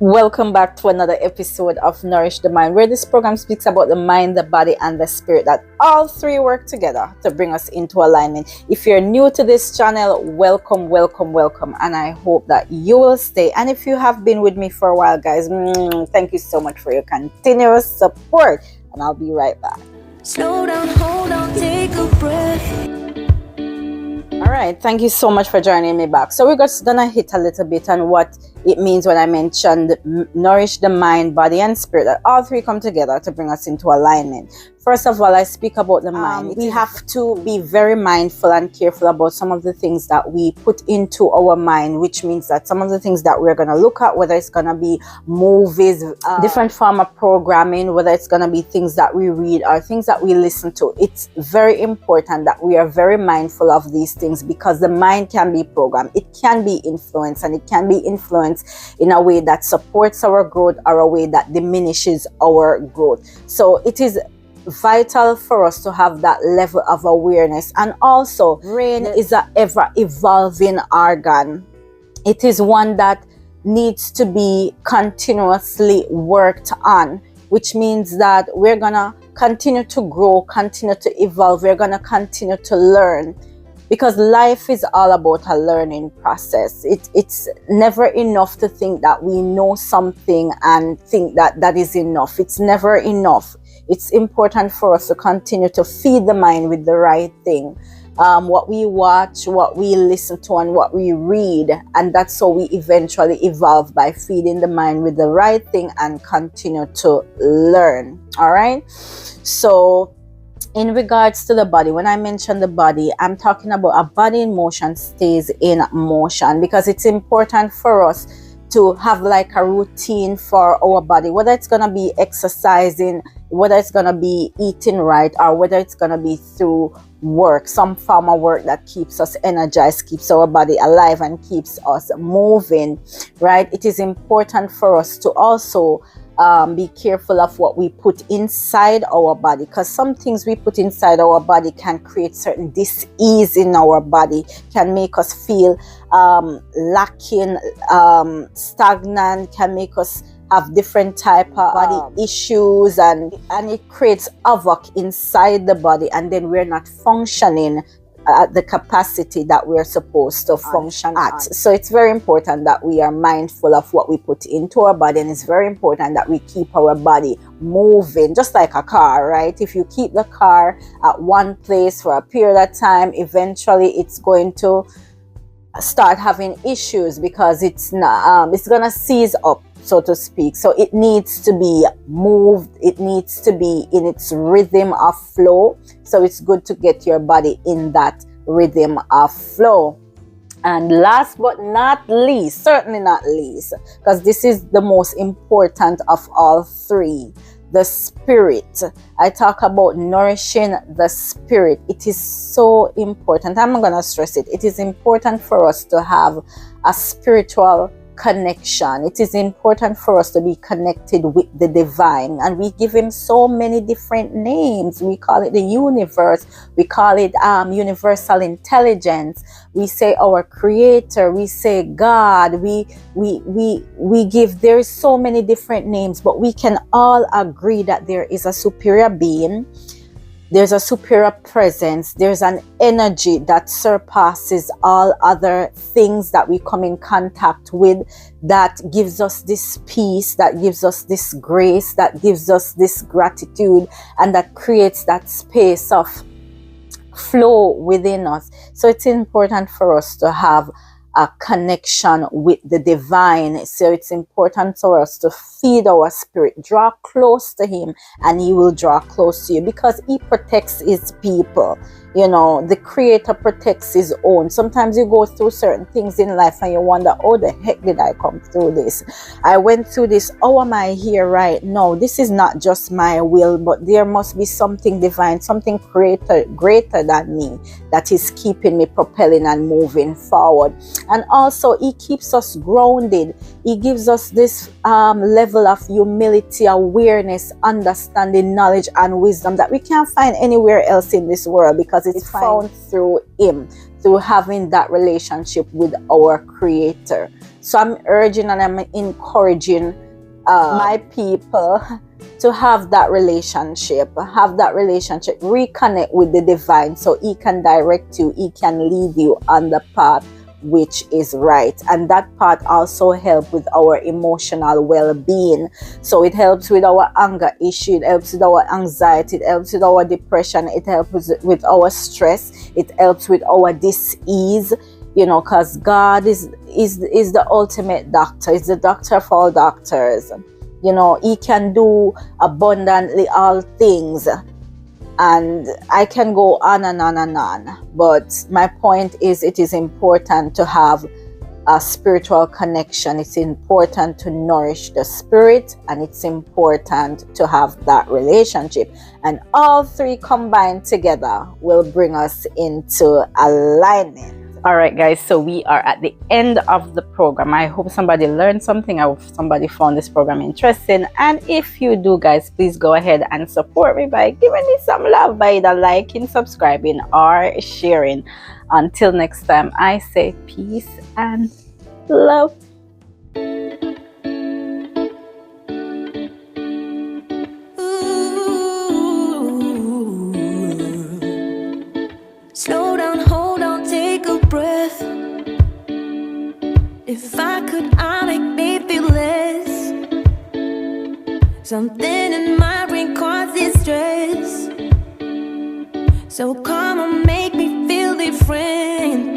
Welcome back to another episode of Nourish the Mind, where this program speaks about the mind, the body, and the spirit, that all three work together to bring us into alignment. If you're new to this channel, welcome, and I hope that you will stay. And if you have been with me for a while, guys, thank you so much for your continuous support, and I'll be right back. Slow down, hold on, take a breath. All right, thank you so much for joining me back. So we're just gonna hit a little bit on what it means when I mentioned nourish the mind, body, and spirit, that all three come together to bring us into alignment. First of all, I speak about the mind. We have to be very mindful and careful about some of the things that we put into our mind, which means that some of the things that we're going to look at, whether it's going to be movies, different form of programming, whether it's going to be things that we read or things that we listen to, it's very important that we are very mindful of these things, because the mind can be programmed, it can be influenced, and it can be influenced in a way that supports our growth or a way that diminishes our growth. So it is vital for us to have that level of awareness. And also, brain is an ever evolving organ. It is one that needs to be continuously worked on, which means that we're gonna continue to grow, continue to evolve, we're gonna continue to learn, because life is all about a learning process. It's never enough to think that we know something and think that that is enough. It's never enough. It's important for us to continue to feed the mind with the right thing. What we watch, what we listen to, and what we read. And that's how we eventually evolve, by feeding the mind with the right thing and continue to learn. All right. So in regards to the body, when I mention the body, I'm talking about a body in motion stays in motion, because it's important for us to have like a routine for our body, whether it's going to be exercising, whether it's going to be eating right, or whether it's going to be through work, some form of work that keeps us energized, keeps our body alive, and keeps us moving, right? It is important for us to also be careful of what we put inside our body, because some things we put inside our body can create certain dis-ease in our body, can make us feel lacking, stagnant, can make us have different type of body issues, and it creates havoc inside the body, and then we're not functioning at the capacity that we're supposed to function at. So it's very important that we are mindful of what we put into our body, and it's very important that we keep our body moving, just like a car, right? If you keep the car at one place for a period of time, eventually it's going to start having issues, because it's not it's gonna seize up, so to speak. So it needs to be moved, it needs to be in its rhythm of flow. So it's good to get your body in that rhythm of flow. And last but not least, certainly not least, because this is the most important of all three, the spirit. I talk about nourishing the spirit. It is so important. I'm going to stress it. It is important for us to have a spiritual connection. It is important for us to be connected with the divine, and we give him so many different names. We call it the universe, we call it universal intelligence, we say our creator, we say God, we give, there is so many different names, but we can all agree that there is a superior being. There's a superior presence. There's an energy that surpasses all other things that we come in contact with, that gives us this peace, that gives us this grace, that gives us this gratitude, and that creates that space of flow within us. So it's important for us to have a connection with the divine. So it's important for us to feed our spirit, draw close to him, and he will draw close to you, because he protects his people. You know, the creator protects his own. Sometimes you go through certain things in life and you wonder, oh, the heck did I come through this? I went through this. How am I here right now? This is not just my will, but there must be something divine, something greater than me, that is keeping me propelling and moving forward. And also, he keeps us grounded. He gives us this level of humility, awareness, understanding, knowledge, and wisdom that we can't find anywhere else in this world, because it's found through him, through having that relationship with our creator. So I'm urging and I'm encouraging my people to have that relationship, reconnect with the divine so he can direct you, he can lead you on the path which is right. And that path also helps with our emotional well-being. So it helps with our anger issue, it helps with our anxiety, it helps with our depression, it helps with our stress, it helps with our dis-ease, you know, because God is the ultimate doctor. He's the doctor of all doctors. You know, he can do abundantly all things. And I can go on and on and on. But my point is, it is important to have a spiritual connection. It's important to nourish the spirit, and it's important to have that relationship. And all three combined together will bring us into alignment. All right, guys, so we are at the end of the program. I hope somebody learned something. I hope somebody found this program interesting. And if you do, guys, please go ahead and support me by giving me some love by either liking, subscribing, or sharing. Until next time, I say peace and love. Slow down, hold on, take a breath. If I could, I'd make me feel less. Something in my brain causes stress. So come on, make me feel different.